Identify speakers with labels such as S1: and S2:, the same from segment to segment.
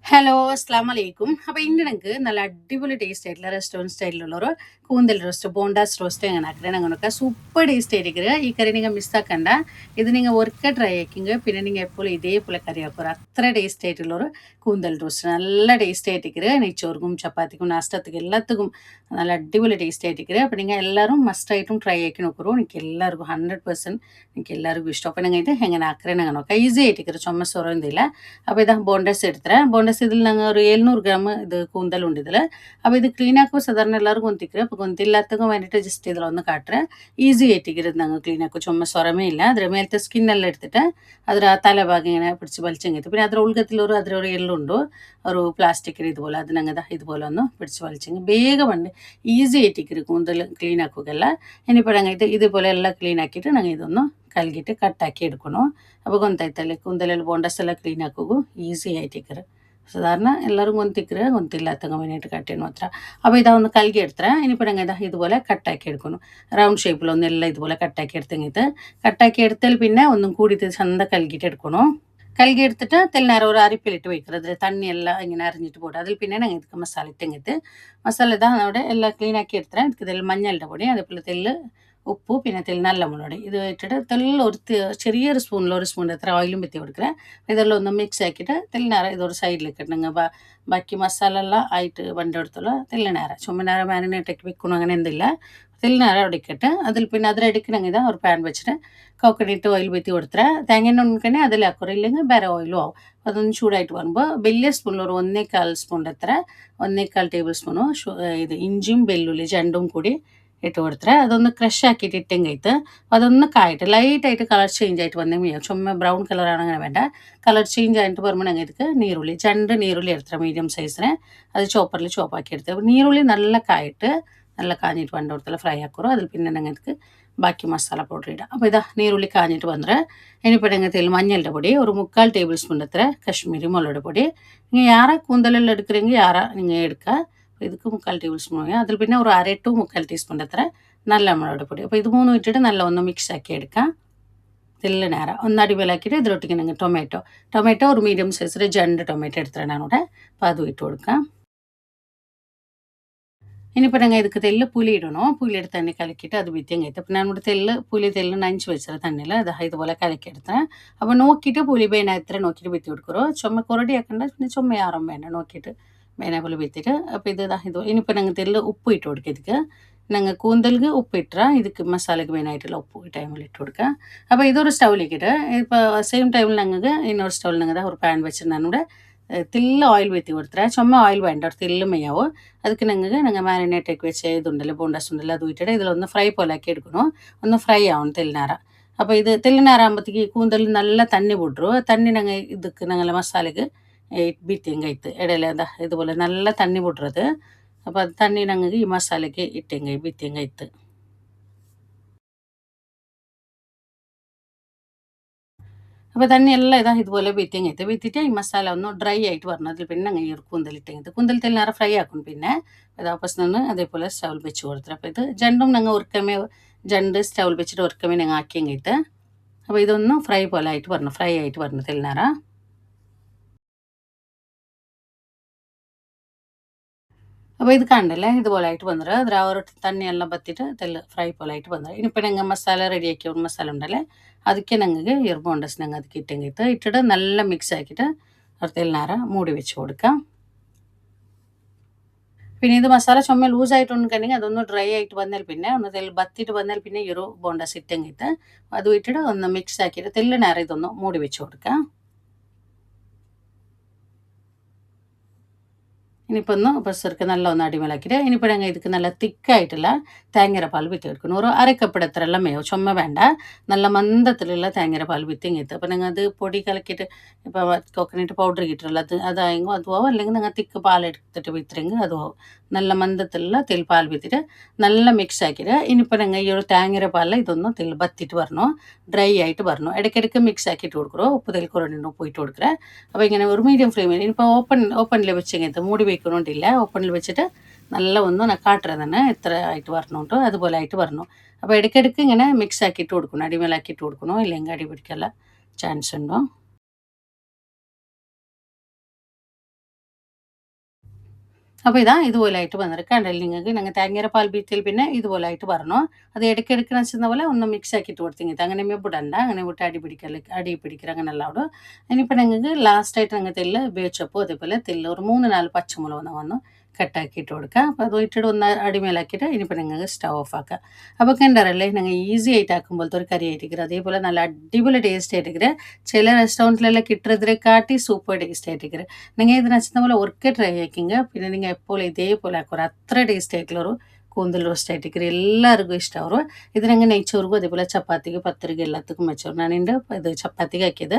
S1: Hello, അസ്സലാമലൈക്കും. അപ്പോൾ ഇന്ന് ഞങ്ങൾക്ക് നല്ല അടിപൊളി ടേസ്റ്റ് ആയിട്ടുള്ള റെസ്റ്റോറൻറ്റ് സ്റ്റൈലിലുള്ള ഒരു കൂന്തൽ റോസ്റ്റ് ബോണ്ടാസ് റോസ്റ്റ് എങ്ങനെ ആക്കുന്നത് ഞങ്ങൾക്ക് സൂപ്പർ ടേസ്റ്റ് ആയിരിക്കും. ഈ കറി നിങ്ങൾ മിസ്സാക്കണ്ട. ഇത് നിങ്ങൾ ഒരിക്കൽ ട്രൈ ആക്കിയെങ്കിൽ പിന്നെ നിങ്ങൾ എപ്പോഴും ഇതേപോലെ കറി ആക്കുക. അത്ര ടേസ്റ്റ് ആയിട്ടുള്ളൊരു കൂന്തൽ റോസ്റ്റ് നല്ല ടേസ്റ്റ് ആയിട്ടിരിക്കുക. നെയ്ച്ചോർക്കും ചപ്പാത്തിക്കും നാഷ്ടത്തിക്കും എല്ലാത്തുക്കും നല്ല അടിപൊളി ടേസ്റ്റ് ആയിട്ടിരിക്കുക. അപ്പോൾ നിങ്ങൾ എല്ലാവരും മസ്റ്റായിട്ടും ട്രൈ ആക്കി നോക്കൂ. എനിക്ക് എല്ലാവർക്കും 100% എനിക്ക് എല്ലാവർക്കും ഇഷ്ടം. അപ്പോൾ നിങ്ങൾ ഇത് എങ്ങനെ ആക്കുന്നത് ഞങ്ങൾ നോക്കാം. ഈസി ആയിട്ടിരിക്കുക, ചുമ സൊറൊന്നുമില്ല. അപ്പോൾ ഇതാ ബോണ്ടസ് എടുത്തറேன். ബോണ്ടസ് ഇതിൽ ഞങ്ങൾ ഒരു 700 ഗ്രാം ഇത് കൂന്തലുണ്ട് ഇതിൽ. അപ്പോൾ ഇത് ക്ലീൻ ആക്കുക സാധാരണ എല്ലാവരും കൊന്തിക്കുക. അപ്പോൾ കൊന്തില്ലാത്തവங்க വേണ്ടിയിട്ട് ജസ്റ്റ് ഇതിലൊന്ന് കാട്ടുறேன். ഈസി ആയിട്ടിരിക്കുന്നത് ഞങ്ങൾ ക്ലീൻ ആക്കുക. ചുമ സൊറമേ ഇല്ല. ಅದರ ಮೇಲ್ತೆ ಸ್ಕಿನ್ ಎಲ್ಲ എടുത്തിട്ട് ಅದರ തലഭാഗം ഇങ്ങനെ പിടിച്ച് വലിച്ചെങ്കിട്ട് പിന്നെ ಅದರ ഉൾഗത്തിലൊരു അതിലൊരു എല്ലുണ്ട് ഒരു പ്ലാസ്റ്റിക്കിൽ ഇതുപോലെ അത് ഞങ്ങൾ ഇതുപോലെ ഒന്ന് പിടിച്ച് വലിച്ചെങ്കിൽ വേഗം ഉണ്ട് ഈസി ആയിട്ടിരിക്കും കൂന്തൽ ക്ലീൻ ആക്കുകയല്ല. ഇനിയിപ്പോൾ ഞങ്ങൾ ഇതുപോലെ എല്ലാം ക്ലീൻ ആക്കിയിട്ട് ഞങ്ങൾ ഇതൊന്ന് ಕಲ್ಗಿಟ್ಟು ಕಟ್ಟಾಕಿ ಇಡ್ಕೊನು ಅವಾಗ ಗೊತ್ತಾಯ್ತಲ್ಲ ಕೂದಲೆಲ್ಲ ಬೊಂಡಸ್ ಎಲ್ಲ ಕ್ಲೀನ್ ಹಾಕೋಗು ಈಸಿ ಆಯ್ತಿಕ್ರೆ സാധാരണ എല്ലാവരും കൊന്തിക്കറ് കൊന്തില്ലാത്തവங்க വേണ്ടിയിട്ട് കട്ടിയാണ് മാത്രം. അപ്പോൾ ഇതൊന്ന് കൽകി എടുത്തറ ഇനിയിപ്പോൾ ഞങ്ങൾ ഇതുപോലെ കട്ടാക്കി എടുക്കണം. റൗണ്ട് ഷേപ്പിലൊന്നും എല്ലാം ഇതുപോലെ കട്ടാക്കി എടുത്തെങ്കിട്ട് കട്ടാക്കി എടുത്താൽ പിന്നെ ഒന്നും കൂടി ഇത് ചന്ത കൽകിയിട്ട് എടുക്കണം. കൽകി എടുത്തിട്ട് തെല്ലിനേരം ഒരു അരിപ്പിലിട്ട് വയ്ക്കുന്നത് അതിൽ തണ്ണിയെല്ലാം ഇങ്ങനെ അരിഞ്ഞിട്ട് പോട്ടെ. അതിൽ പിന്നെ ഞങ്ങൾ ഇതൊക്കെ മസാല ഇട്ടെങ്കിട്ട് മസാല ഇതാ അവിടെ എല്ലാം ക്ലീൻ ആക്കി എടുത്തറ ഇതിൽ മഞ്ഞളുടെ പൊടി അതേപോലെ തെല്ല് ഉപ്പ് പിന്നെ തെല്ല് നല്ല മുളക് ഇത് ഇട്ടിട്ട് തെല്ല് ഒരു ചെറിയൊരു സ്പൂണിൽ ഒരു സ്പൂൺ എത്ര ഓയിലും വെത്തി കൊടുക്കുക. ഇതെല്ലാം ഒന്ന് മിക്സ് ആക്കിയിട്ട് തെല്ലിനേരം ഇതൊരു സൈഡിലേക്ക് ഇട്ടുണ്ടെങ്കിൽ ബാക്കി മസാല എല്ലാം ആയിട്ട് വണ്ടെടുത്തുള്ള തെല്ലിനേരം ചുമനേരം മാരിനേറ്റ് ആക്കി വെക്കണം അങ്ങനെ എന്തില്ല. തെല്ലിനേരം അവിടെ ഇട്ടിട്ട് അതിൽ പിന്നെ അതിലെടുക്കണമെങ്കിൽ ഒരു പാൻ വെച്ചിട്ട് കോക്കനട്ട് ഓയിൽ വെത്തി കൊടുത്തറ തേങ്ങ ഉണക്കണേ അതിൽ ആക്കുക ഇല്ലെങ്കിൽ ಬೇರೆ ഓയിലും ആവും. അതൊന്ന് ചൂടായിട്ട് വരുമ്പോൾ വലിയ സ്പൂണിൽ ഒരു 1.25 സ്പൂൺ എത്ര 1.25 ടേബിൾ സ്പൂണു ഇത് ഇഞ്ചിയും വെല്ലുള്ളി രണ്ടും കൂടി ഇട്ട് കൊടുത്തറ അതൊന്ന് ക്രഷ് ആക്കിയിട്ട് ഇട്ടെങ്കൈത്ത് അതൊന്ന് കായിട്ട് ലൈറ്റായിട്ട് കളർ ചേഞ്ച് ആയിട്ട് വന്നെങ്കിൽ ചുമ്മാ ബ്രൗൺ കളറാണ് അങ്ങനെ വേണ്ട. കളർ ചേഞ്ച് ആയിട്ട് വരുമ്പോൾ ഞങ്ങൾ ಇದಕ್ಕೆ ನೀರುಳ್ಳಿ രണ്ട് നീരുള്ളി എടുത്തറ മീഡിയം സൈസിന് അത് ചോപ്പറിൽ ചോപ്പാക്കി എടുത്തത്. അപ്പോൾ നീരുള്ളി നല്ല കായിട്ട് നല്ല കാഞ്ഞിട്ട് വണ്ട കൊടുത്തല്ല ഫ്രൈ ആക്കുറോ അതിൽ പിന്നെ ഞങ്ങൾക്ക് ബാക്കി മസാല പൗഡർ ഇടാം. അപ്പോൾ ഇതാ നീരുള്ളി കാഞ്ഞിട്ട് വന്നിട്ട് ഇനിയിപ്പോൾ ഞങ്ങൾക്ക് മഞ്ഞളുടെ പൊടി ഒരു 3/4 ടേബിൾ സ്പൂൺ എത്ര കാശ്മീരി മുളക് പൊടി നിങ്ങൾ യാറാ കൂന്തലെല്ലാം എടുക്കുറെങ്കിൽ യാറാ നിങ്ങൾ എടുക്കുക. இதுக்கு 3/4 ടേബിൾ സ്പൂൺ അതിൽ പിന്നെ ഒരു 1/2 to 3/4 ടീസ്പൂൺ എത്ര നല്ല മുളക് പൊടി. അപ്പോൾ ഇത് മൂന്നും ഇട്ടിട്ട് നല്ല ഒന്ന് മിക്സ് ആക്കി എടുക്കാം. തെല്ല് നേരം ഒന്ന് അടിപൊളിയാക്കിയിട്ട് ഇതിലൊട്ടിക്ക് ഞങ്ങൾ ടൊമാറ്റോ ഒരു മീഡിയം സൈസിൽ 2 ടൊമാറ്റോ എടുത്തിട്ടാണ് ഇവിടെ. അപ്പോൾ അതും ഇട്ട് കൊടുക്കാം. ഇനിയിപ്പോൾ ഞങ്ങൾ ಇದಕ್ಕೆ തെല്ല് പുളി ഇടണം. പുളി എടുത്ത് തന്നെ കലക്കിയിട്ട് അത് വിത്തിയും കഴിക്കും. അപ്പോൾ ഞാനിവിടെ തെല്ല് നനച്ച് വെച്ചത് തന്നെയിൽ അത് ഇതുപോലെ കലക്കിയെടുത്തേ. അപ്പോൾ നോക്കിയിട്ട് പുളി ಬೇನೆ എത്ര നോക്കിയിട്ട് വിത്തി കൊടുക്കുറോ ചുമ കൊറടി ആക്കണ്ട പിന്നെ ചുമ യാറും വേണ്ട നോക്കിയിട്ട് ಬೇನೆ പോലെ വിത്തിട്ട്. അപ്പോൾ ഇത് ഇനിയിപ്പോൾ ഞങ്ങൾ തെല്ല് ഉപ്പ് ഇട്ട് കൊടുക്കുക. ಇದಕ್ಕೆ ഞങ്ങൾ കൂന്തൽക്ക് ഉപ്പ് ഇട്ട ಇದಕ್ಕೆ മസാലയ്ക്ക് മെയിനായിട്ടുള്ള ഉപ്പ് ഈ ടൈമിൽ ഇട്ട് കൊടുക്കുക. അപ്പോൾ ഇതൊരു സ്റ്റൗവിലേക്കിട്ട് ഇപ്പോൾ സെയിം ടൈമിൽ ഞങ്ങൾക്ക് ಇನ್ನೊരു സ്റ്റൗവിൽ ഞങ്ങൾ ഒരു പാൻ വെച്ചിട്ട് ഞാനിവിടെ തില്ല ഓയിൽ വെത്തി കൊടുത്തറ ചുമ ഓയിൽ വേണ്ട ഒരു തില്ല് മെയ്യാവും. ಅದಕ್ಕೆ ഞങ്ങൾ മാരിനേറ്റ് ആക്കി വെച്ച ഇതുണ്ടല്ലോ ബോണ്ടാസ് ഉണ്ടല്ലോ അത് ഇട്ടിട്ട് ഇതിലൊന്ന് ഫ്രൈ പോലെ ആക്കി എടുക്കണം. ഒന്ന് ഫ്രൈ ആവണം തെല്ലിനാര. അപ്പോൾ ഇത് തെല്ലിനാര ആകുമ്പോഴത്തേക്ക് കൂന്തൽ നല്ല തണ്ണി ಬಿಡ್ರು തണ്ണി ഞങ്ങൾ ಇದಕ್ಕೆ ഞങ്ങൾ മസാലയ്ക്ക് ಬಿತ್ತಿಂಗ್ ಆಯ್ತು ಎಡೆಲೆ ಇದುപോലെ നല്ല തണ്ണി ಬಿಡ್றது. അപ്പോൾ അത് തണ്ണി ഞങ്ങൾക്ക് ഈ മസാലയ്ക്ക് ഇട്ടെങ്കിൽ ಬಿತ್ತಿಂಗ್ ಆಯ್ತು. അപ്പോൾ തന്നെ എല്ലാം ഇതുപോലെ ബീറ്റിംഗ് ആയിട്ട് ബീറ്റിട്ട് ഈ മസാല ഒന്ന് ഡ്രൈ ആയിട്ട് വരണം. അതിൽ പിന്നെ അങ്ങനെ ഈ കൂന്തലിട്ടെങ്കിൽ കൂന്തൽ തെല്ലിനാറ് ഫ്രൈ ആക്കും. പിന്നെ ഇത് വാപ്പസ് നിന്ന് അതേപോലെ സ്റ്റൗവിൽ വെച്ച് കൊടുത്തത്. അപ്പോൾ ഇത് രണ്ടും ഞങ്ങൾ ഉറക്കമേ രണ്ട് സ്റ്റൗവിൽ വെച്ചിട്ട് ഉറക്കമേ ഞങ്ങൾ ആക്കിയെങ്കിട്ട്. അപ്പോൾ ഇതൊന്ന് ഫ്രൈ ആയിട്ട് വരണം തെല്ലിനാറ. അപ്പോൾ ഇത് കണ്ടല്ലേ ഇതുപോലെ ആയിട്ട് വന്നിട്ട് അതിൽ ആ ഒരു തണ്ണിയെല്ലാം ಬತ್ತಿட்டு തെല്ല് ഫ്രൈ പോലെ ആയിട്ട് വന്നത്. ഇനിയിപ്പോൾ ഞങ്ങൾ മസാല റെഡിയാക്കിയ ഒരു മസാല ഉണ്ടല്ലേ ಅದಕ್ಕೆ ഞങ്ങൾക്ക് ഈ ബോണ്ടസ് ഞങ്ങൾ ಅದಕ್ಕೆ ഇട്ടിട്ട് നല്ല മിക്സ് ആക്കിയിട്ട് ഒരു തെല്ലിനാര മൂടി വെച്ച് കൊടുക്കാം. പിന്നെ ഇത് മസാല ചുമ ലൂസായിട്ടുണ്ടെങ്കിൽ അതൊന്ന് ഡ്രൈ ആയിട്ട് വന്നാൽ പിന്നെ ഒന്ന് തെല്ല് ബത്തിയിട്ട് വന്നാൽ പിന്നെ ഈ ഒരു ബോണ്ടസ് ഇട്ടെങ്കിട്ട് അതും ഇട്ടിട്ട് ഒന്ന് മിക്സ് ആക്കിയിട്ട് തെല്ലിനാര ഇതൊന്ന് മൂടി വെച്ച് കൊടുക്കാം. ഇനിയിപ്പോൾ ഒന്ന് ബസ്സർക്ക് നല്ല ഒന്ന് അടിമലാക്കിയിട്ട് ഇനിയിപ്പോൾ ഞങ്ങൾ ಇದಕ್ಕೆ നല്ല തിക്കായിട്ടുള്ള തേങ്ങയുടെ പാൽ വിത്തി എടുക്കണം. ഒരു അരക്കപ്പട എത്ര എല്ലാം മേയോ ചുമ വേണ്ട നല്ല മന്ദത്തിലുള്ള തേങ്ങയുടെ പാൽ വിത്തിങ് എത്തും. അപ്പോൾ നിങ്ങൾ അത് പൊടി കലക്കിയിട്ട് ഇപ്പോൾ കോക്കനട്ട് പൗഡർ കിട്ടുമല്ലോ അതായെങ്കിൽ അതും ആവും. അല്ലെങ്കിൽ നിങ്ങൾ തിക്ക് പാലെടുത്തിട്ട് വിത്തിരെങ്കിൽ അതും ആവും. നല്ല മന്ദത്തിലുള്ള പാൽ വിത്തിട്ട് നല്ല മിക്സ് ആക്കിയിട്ട് ഇനിയിപ്പോൾ ഞങ്ങൾ ഈ ഒരു തേങ്ങയുടെ പാലിൽ ഇതൊന്ന് ബത്തിയിട്ട് വരണോ ഡ്രൈ ആയിട്ട് വരണോ ഇടയ്ക്കിടയ്ക്ക് മിക്സ് ആക്കിയിട്ട് കൊടുക്കുറോ ഉപ്പ് കുറവുണ്ട് ഉപ്പ് ഇട്ട് കൊടുക്കുക. അപ്പോൾ ഇങ്ങനെ ഒരു മീഡിയം ഫ്ലെയിമിൽ ഇനിയിപ്പോൾ ഓപ്പണിൽ വെച്ചെങ്കിൽ മൂടി വയ്ക്കണോണ്ടില്ല ഓപ്പണിൽ വെച്ചിട്ട് നല്ല ഒന്ന് കാട്ടുறது തന്നെ എത്ര ആയിട്ട് വരണോട്ടോ അതുപോലെ ആയിട്ട് വരണം. അപ്പോൾ ഇടയ്ക്കിടയ്ക്ക് ഇങ്ങനെ മിക്സ് ആക്കിയിട്ട് കൊടുക്കണം അടിമേലാക്കിയിട്ട് കൊടുക്കണോ ഇല്ലെങ്കിൽ അടി പിടിക്കാനുള്ള ചാൻസ് ഉണ്ടോ. അപ്പോൾ ഇതാ ഇതുപോലെയായിട്ട് വന്നിരിക്കണ്ടല്ലോ നിങ്ങൾക്ക് ഞങ്ങൾ തേങ്ങയുടെ പാൽ ബീറ്റിൽ പിന്നെ ഇതുപോലെയായിട്ട് വരണോ അത് ഇടയ്ക്കിടയ്ക്ക് വെച്ചെന്ന പോലെ ഒന്ന് മിക്സ് ആക്കിയിട്ട് കൊടുത്തിങ്ങിട്ട് അങ്ങനെ വിടണ്ട അങ്ങനെ വിട്ട് അടി പിടിക്കിற അങ്ങനെയല്ല അവിടെ ഇനിയിപ്പോൾ നിങ്ങൾക്ക് ലാസ്റ്റായിട്ട് നിങ്ങൾ തെല്ല് ഉപയോഗിച്ചപ്പോൾ അതേപോലെ തെല്ല് ഒരു 3-4 പച്ചമുളക് വന്നു കട്ടാക്കിയിട്ട് കൊടുക്കുക അപ്പോൾ അത് ഇട്ടിട്ട് ഒന്ന് അടിമേലാക്കിയിട്ട് ഇനിയിപ്പോൾ നിങ്ങൾക്ക് സ്റ്റവ് ഓഫ് ആക്കുക അപ്പോൾ കണ്ടറല്ലേ ഞങ്ങൾ ഈസി ആയിട്ട് ആക്കുമ്പോഴത്തെ ഒരു കറി ആയിരിക്കും അതേപോലെ നല്ല അടിപൊളി ടേസ്റ്റ് ആയിരിക്കും ചില റെസ്റ്റോറൻറ്റിലെല്ലാം കിട്ടുന്നതിനെക്കാട്ടി സൂപ്പർ ടേസ്റ്റ് ആയിരിക്കും നിങ്ങൾ ഇതിന് വെച്ച പോലെ ഒരിക്കൽ ട്രൈ ആക്കിங்க പിന്നെ നിങ്ങൾ എപ്പോഴും ഇതേപോലെ ആക്കുക അത്ര ടേസ്റ്റ് ആയിട്ടുള്ള ഒരു കൂന്തൽ റോസ്റ്റ് ആയിട്ടിരിക്കും എല്ലാവർക്കും ഇഷ്ടമാവും ഇതിനങ്ങനെ നെയ്ച്ചോറുക്കും അതേപോലെ ചപ്പാത്തിക്ക് പത്തിരിക്ക് എല്ലാത്തുക്കും വെച്ചോറ് ഞാനിൻ്റെ ഇത് ചപ്പാത്തിക്ക് ആക്കിയത്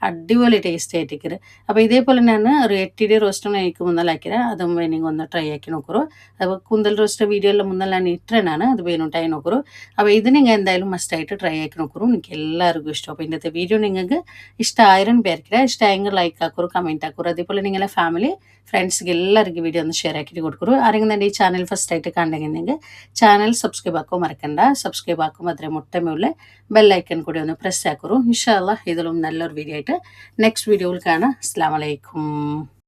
S1: അടിപൊളി ടേസ്റ്റ് ആയിട്ടിരിക്കും അപ്പോൾ ഇതേപോലെ ഞാൻ ഒരു 8 റോസ്റ്റ് കഴിക്കും മുന്നലാക്കിയത് അതും വേണമെങ്കിൽ ഒന്ന് ട്രൈ ആക്കി നോക്കൂ അപ്പോൾ കൂന്തൽ റോസ്റ്റ് വീഡിയോ എല്ലാം മുന്നല്ല ഞാൻ ഇട്ടനാണ് അത് വേണോട്ടായി നോക്കൂ അപ്പോൾ ഇത് നിങ്ങൾ എന്തായാലും മസ്റ്റായിട്ട് ട്രൈ ആക്കി നോക്കൂ എനിക്ക് എല്ലാവർക്കും ഇഷ്ടം അപ്പോൾ ഇന്നത്തെ വീഡിയോ നിങ്ങൾക്ക് ഇഷ്ടമായിരം പേർക്കില്ല ഇഷ്ടമായെങ്കിൽ ലൈക്ക് ആക്കൂ കമൻറ്റ് ആക്കൂ അതേപോലെ നിങ്ങളെ ഫാമിലി ഫ്രണ്ട്സിಗೆ ಎಲ್ಲರಿಗೂ ವಿಡಿಯೋ ಒಂದು ಶೇರ್ ಹಾಕಿ ಕೊಡ್ಕೊರು ಆರೆಂಗೆ ಈ ಚಾನೆಲ್ ಫಸ್ಟ್ ಆയിട്ട് കണ്ടെങ്കിൽ ചാനൽ സബ്സ്ക്രൈബ് ആക്കാൻ മറക്കണ്ട സബ്സ്ക്രൈബ് ആക്കുമ്പോൾ അതിലെ മുട്ടമേയുള്ള ബെല്ലൈക്കൺ കൂടി ഒന്ന് പ്രസ് ആക്കൂ ഇൻഷാ അല്ലാഹ് ഇതിലും നല്ലൊരു വീഡിയോ ആയിട്ട് നെക്സ്റ്റ് വീഡിയോയിൽ കാണാം അസ്സലാമു അലൈക്കും